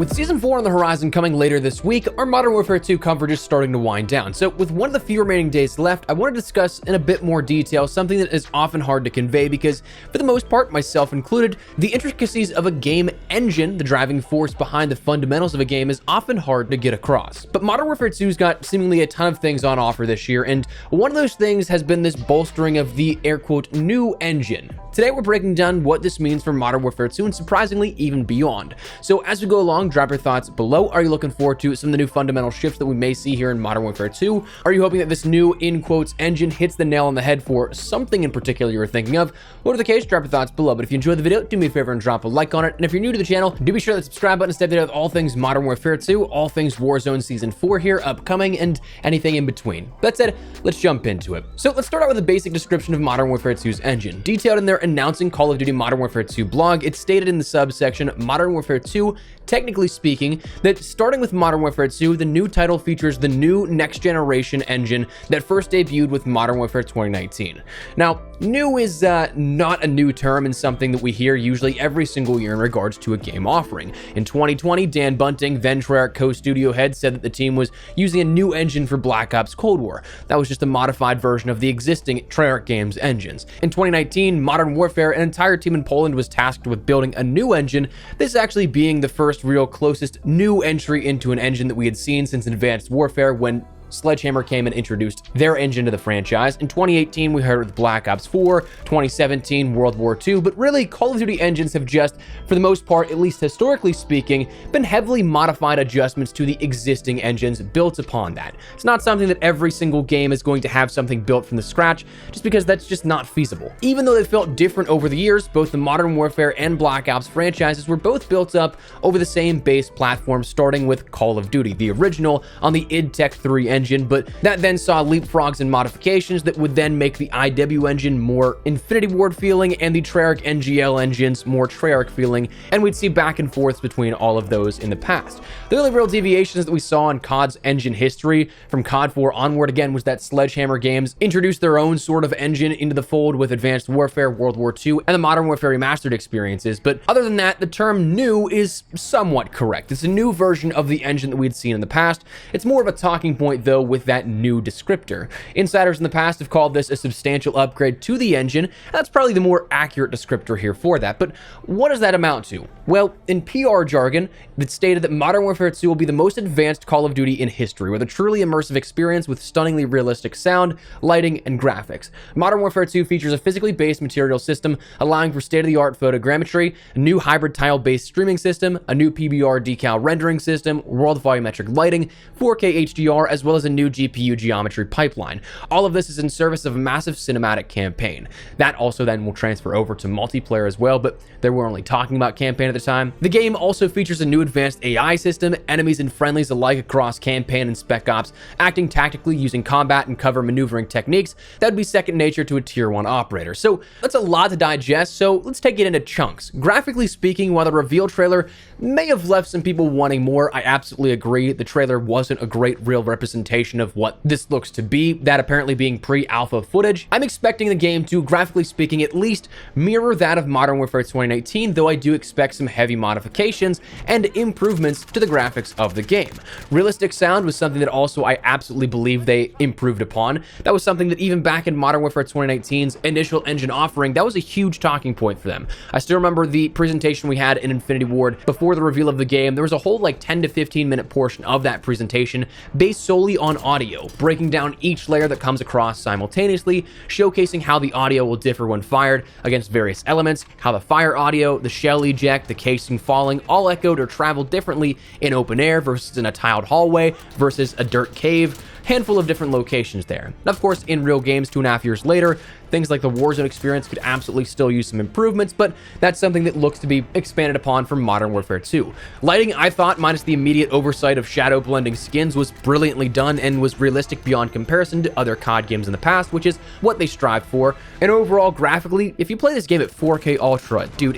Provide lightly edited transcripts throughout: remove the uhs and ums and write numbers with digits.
With Season 4 on the horizon coming later this week, our Modern Warfare 2 coverage is starting to wind down. So with one of the few remaining days left, I want to discuss in a bit more detail something that is often hard to convey because, for the most part, myself included, the intricacies of a game engine, the driving force behind the fundamentals of a game, is often hard to get across. But Modern Warfare 2's got seemingly a ton of things on offer this year, and one of those things has been this bolstering of the air quote new engine. Today we're breaking down what this means for Modern Warfare 2 and surprisingly even beyond. So as we go along, drop your thoughts below. Are you looking forward to some of the new fundamental shifts that we may see here in Modern Warfare 2? Are you hoping that this new in quotes engine hits the nail on the head for something in particular you were thinking of? Whatever the case, drop your thoughts below. But if you enjoyed the video, do me a favor and drop a like on it. And if you're new to the channel, do be sure to subscribe button to stay up to date with all things Modern Warfare 2, all things Warzone Season 4 here upcoming, and anything in between. That said, let's jump into it. So let's start out with a basic description of Modern Warfare 2's engine. Detailed in their announcing Call of Duty Modern Warfare 2 blog, it's stated in the subsection Modern Warfare 2, technically speaking, that starting with Modern Warfare 2, the new title features the new next generation engine that first debuted with Modern Warfare 2019. Now, new is not a new term and something that we hear usually every single year in regards to a game offering. In 2020, Dan Bunting, then Treyarch co-studio head, said that the team was using a new engine for Black Ops Cold War. That was just a modified version of the existing Treyarch Games engines. In 2019, Modern Warfare, an entire team in Poland was tasked with building a new engine, this actually being the first real closest new entry into an engine that we had seen since Advanced Warfare, when Sledgehammer came and introduced their engine to the franchise. In 2018, we heard it with Black Ops 4, 2017, World War II, but really, Call of Duty engines have just, for the most part, at least historically speaking, been heavily modified adjustments to the existing engines built upon that. It's not something that every single game is going to have something built from the scratch, just because that's just not feasible. Even though they felt different over the years, both the Modern Warfare and Black Ops franchises were both built up over the same base platform, starting with Call of Duty, the original, on the id Tech 3 engine, but that then saw leapfrogs and modifications that would then make the IW engine more Infinity Ward feeling and the Treyarch NGL engines more Treyarch feeling, and we'd see back and forths between all of those in the past. The only real deviations that we saw in COD's engine history from COD 4 onward again was that Sledgehammer Games introduced their own sort of engine into the fold with Advanced Warfare, World War II, and the Modern Warfare Remastered experiences, but other than that, the term new is somewhat correct. It's a new version of the engine that we'd seen in the past. It's more of a talking point though with that new descriptor. Insiders in the past have called this a substantial upgrade to the engine, and that's probably the more accurate descriptor here for that. But what does that amount to? Well, in PR jargon, it's stated that Modern Warfare 2 will be the most advanced Call of Duty in history, with a truly immersive experience with stunningly realistic sound, lighting, and graphics. Modern Warfare 2 features a physically based material system, allowing for state-of-the-art photogrammetry, a new hybrid tile-based streaming system, a new PBR decal rendering system, world volumetric lighting, 4K HDR, as well as a new GPU geometry pipeline. All of this is in service of a massive cinematic campaign. That also then will transfer over to multiplayer as well, but they were only talking about campaign at the time. The game also features a new advanced AI system, enemies and friendlies alike across campaign and spec ops, acting tactically using combat and cover maneuvering techniques that would be second nature to a tier 1 operator. So that's a lot to digest, so let's take it into chunks. Graphically speaking, while the reveal trailer may have left some people wanting more, I absolutely agree. The trailer wasn't a great real representation of what this looks to be, that apparently being pre-alpha footage. I'm expecting the game to, graphically speaking, at least mirror that of Modern Warfare 2019, though I do expect some heavy modifications and improvements to the graphics of the game. Realistic sound was something that also I absolutely believe they improved upon. That was something that even back in Modern Warfare 2019's initial engine offering, that was a huge talking point for them. I still remember the presentation we had in Infinity Ward before the reveal of the game. There was a whole like 10 to 15 minute portion of that presentation based solely on audio, breaking down each layer that comes across simultaneously, showcasing how the audio will differ when fired against various elements, how the fire audio, the shell eject, the casing falling, all echoed or traveled differently in open air versus in a tiled hallway versus a dirt cave. Handful of different locations there. And of course, in real games 2.5 years later, things like the Warzone experience could absolutely still use some improvements, but that's something that looks to be expanded upon from Modern Warfare 2. Lighting, I thought, minus the immediate oversight of shadow blending skins, was brilliantly done and was realistic beyond comparison to other COD games in the past, which is what they strive for. And overall, graphically, if you play this game at 4K Ultra, dude,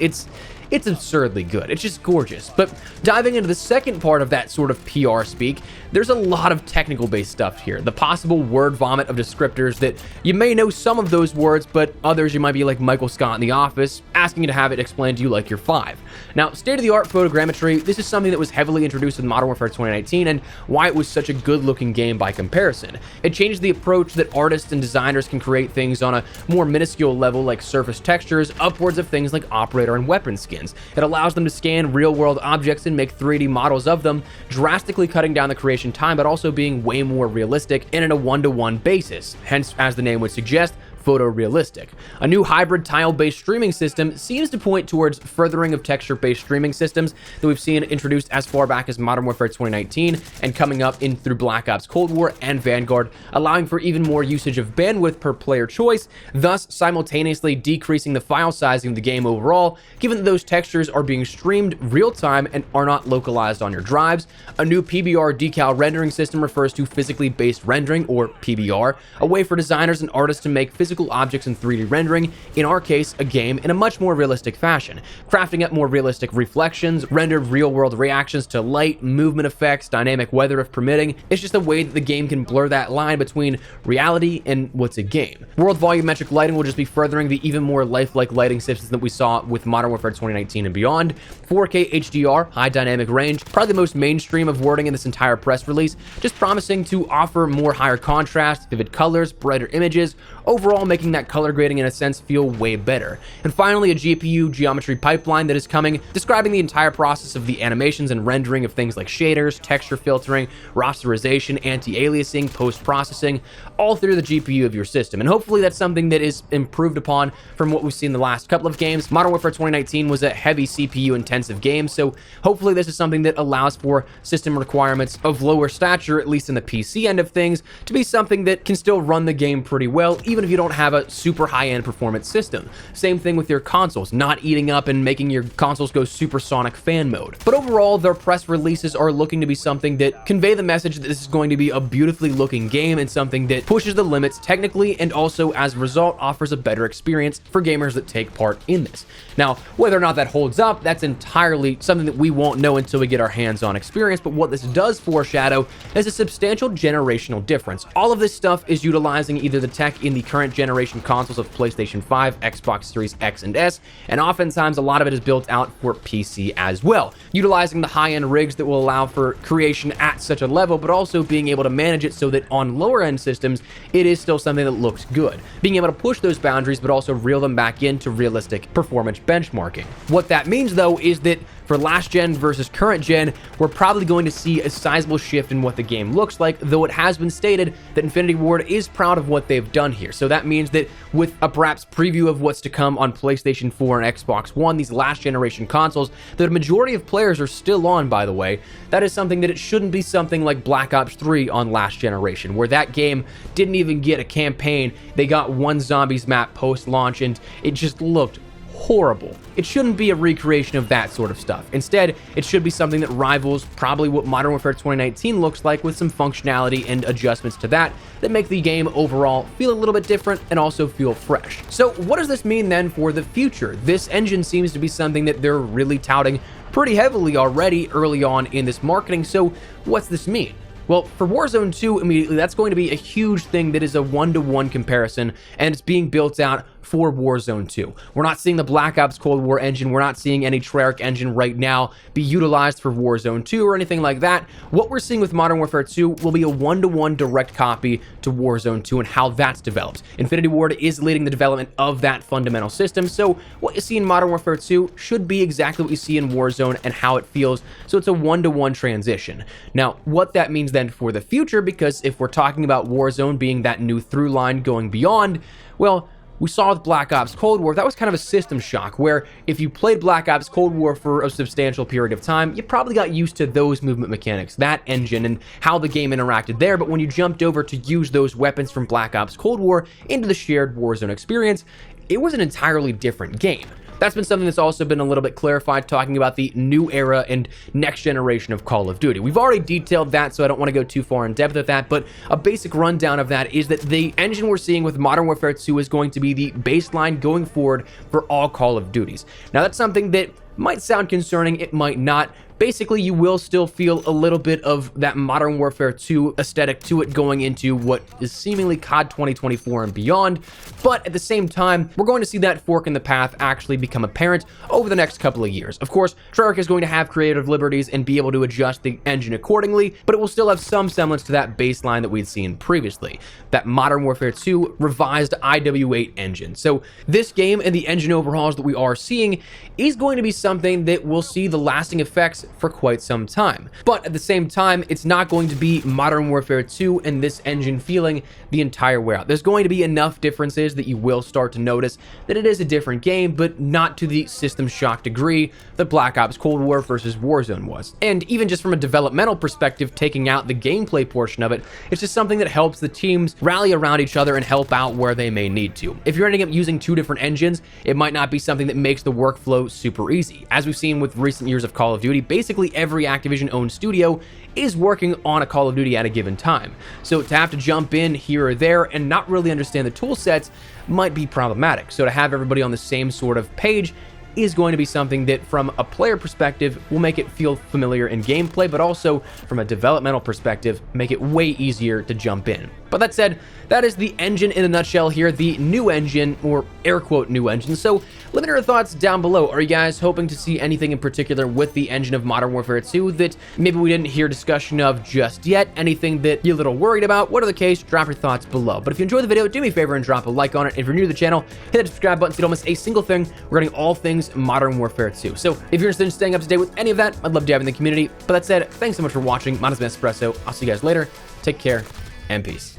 it's absurdly good. It's just gorgeous. But diving into the second part of that sort of PR speak, there's a lot of technical based stuff here. The possible word vomit of descriptors that you may know some of those words, but others you might be like Michael Scott in The Office, asking you to have it explained to you like you're 5. Now, state-of-the-art photogrammetry, this is something that was heavily introduced in Modern Warfare 2019 and why it was such a good-looking game by comparison. It changed the approach that artists and designers can create things on a more minuscule level like surface textures, upwards of things like operator and weapon skins. It allows them to scan real-world objects and make 3D models of them, drastically cutting down the creation time, but also being way more realistic and in a one-to-one basis, hence, as the name would suggest, photorealistic. A new hybrid tile-based streaming system seems to point towards furthering of texture-based streaming systems that we've seen introduced as far back as Modern Warfare 2019 and coming up in through Black Ops Cold War and Vanguard, allowing for even more usage of bandwidth per player choice, thus simultaneously decreasing the file sizing of the game overall, given that those textures are being streamed real-time and are not localized on your drives. A new PBR decal rendering system refers to physically based rendering, or PBR, a way for designers and artists to make physical objects in 3D rendering, in our case, a game, in a much more realistic fashion, crafting up more realistic reflections, rendered real-world reactions to light, movement effects, dynamic weather if permitting. It's just a way that the game can blur that line between reality and what's a game. World volumetric lighting will just be furthering the even more lifelike lighting systems that we saw with Modern Warfare 2019 and beyond. 4K HDR, high dynamic range, probably the most mainstream of wording in this entire press release, just promising to offer more higher contrast, vivid colors, brighter images, overall making that color grading in a sense feel way better. And finally, a GPU geometry pipeline that is coming, describing the entire process of the animations and rendering of things like shaders, texture filtering, rasterization, anti-aliasing, post-processing, all through the GPU of your system. And hopefully that's something that is improved upon from what we've seen the last couple of games. Modern Warfare 2019 was a heavy CPU intensive game, so hopefully this is something that allows for system requirements of lower stature, at least in the PC end of things, to be something that can still run the game pretty well, even if you don't have a super high-end performance system. Same thing with your consoles, not eating up and making your consoles go supersonic fan mode. But overall, their press releases are looking to be something that convey the message that this is going to be a beautifully looking game and something that pushes the limits technically and also as a result offers a better experience for gamers that take part in this. Now, whether or not that holds up, that's entirely something that we won't know until we get our hands-on experience, but what this does foreshadow is a substantial generational difference. All of this stuff is utilizing either the tech in the current generation consoles of PlayStation 5, Xbox Series X and S, and oftentimes a lot of it is built out for PC as well, utilizing the high-end rigs that will allow for creation at such a level, but also being able to manage it so that on lower-end systems, it is still something that looks good. Being able to push those boundaries, but also reel them back into realistic performance benchmarking. What that means, though, is that for last gen versus current gen, we're probably going to see a sizable shift in what the game looks like, though it has been stated that Infinity Ward is proud of what they've done here. So that means that with a perhaps preview of what's to come on PlayStation 4 and Xbox One, these last generation consoles, that a majority of players are still on, by the way, that is something that it shouldn't be something like Black Ops 3 on last generation, where that game didn't even get a campaign. They got one zombies map post-launch and it just looked horrible. It shouldn't be a recreation of that sort of stuff. Instead, it should be something that rivals probably what Modern Warfare 2019 looks like, with some functionality and adjustments to that make the game overall feel a little bit different and also feel fresh. So what does this mean then for the future? This engine seems to be something that they're really touting pretty heavily already early on in this marketing. So what's this mean? Well, for Warzone 2, immediately, that's going to be a huge thing that is a one-to-one comparison, and it's being built out for Warzone 2. We're not seeing the Black Ops Cold War engine. We're not seeing any Treyarch engine right now be utilized for Warzone 2 or anything like that. What we're seeing with Modern Warfare 2 will be a one-to-one direct copy to Warzone 2 and how that's developed. Infinity Ward is leading the development of that fundamental system, so what you see in Modern Warfare 2 should be exactly what you see in Warzone and how it feels, so it's a one-to-one transition. Now, what that means then for the future, because if we're talking about Warzone being that new through line going beyond, well, we saw with Black Ops Cold War, that was kind of a system shock, where if you played Black Ops Cold War for a substantial period of time, you probably got used to those movement mechanics, that engine, and how the game interacted there, but when you jumped over to use those weapons from Black Ops Cold War into the shared Warzone experience, it was an entirely different game. That's been something that's also been a little bit clarified, talking about the new era and next generation of Call of Duty. We've already detailed that, so I don't want to go too far in depth with that, but a basic rundown of that is that the engine we're seeing with Modern Warfare 2 is going to be the baseline going forward for all Call of Duties. Now, that's something that might sound concerning, it might not. Basically, you will still feel a little bit of that Modern Warfare 2 aesthetic to it going into what is seemingly COD 2024 and beyond, but at the same time, we're going to see that fork in the path actually become apparent over the next couple of years. Of course, Treyarch is going to have creative liberties and be able to adjust the engine accordingly, but it will still have some semblance to that baseline that we'd seen previously, that Modern Warfare 2 revised IW8 engine. So this game and the engine overhauls that we are seeing is going to be something that we'll see the lasting effects for quite some time. But at the same time, it's not going to be Modern Warfare 2 and this engine feeling the entire way out. There's going to be enough differences that you will start to notice that it is a different game, but not to the system shock degree that Black Ops Cold War versus Warzone was. And even just from a developmental perspective, taking out the gameplay portion of it, it's just something that helps the teams rally around each other and help out where they may need to. If you're ending up using two different engines, it might not be something that makes the workflow super easy. As we've seen with recent years of Call of Duty, basically every Activision-owned studio is working on a Call of Duty at a given time. So to have to jump in here or there and not really understand the tool sets might be problematic. So to have everybody on the same sort of page is going to be something that from a player perspective will make it feel familiar in gameplay, but also from a developmental perspective, make it way easier to jump in. But that said, that is the engine in a nutshell here, the new engine, or air quote new engine. So let me know your thoughts down below. Are you guys hoping to see anything in particular with the engine of Modern Warfare 2 that maybe we didn't hear discussion of just yet? Anything that you're a little worried about? Whatever the case, drop your thoughts below. But if you enjoyed the video, do me a favor and drop a like on it. If you're new to the channel, hit that subscribe button so you don't miss a single thing regarding all things Modern Warfare 2. So if you're interested in staying up to date with any of that, I'd love to have you in the community. But that said, thanks so much for watching. My name is Espresso. I'll see you guys later. Take care and peace.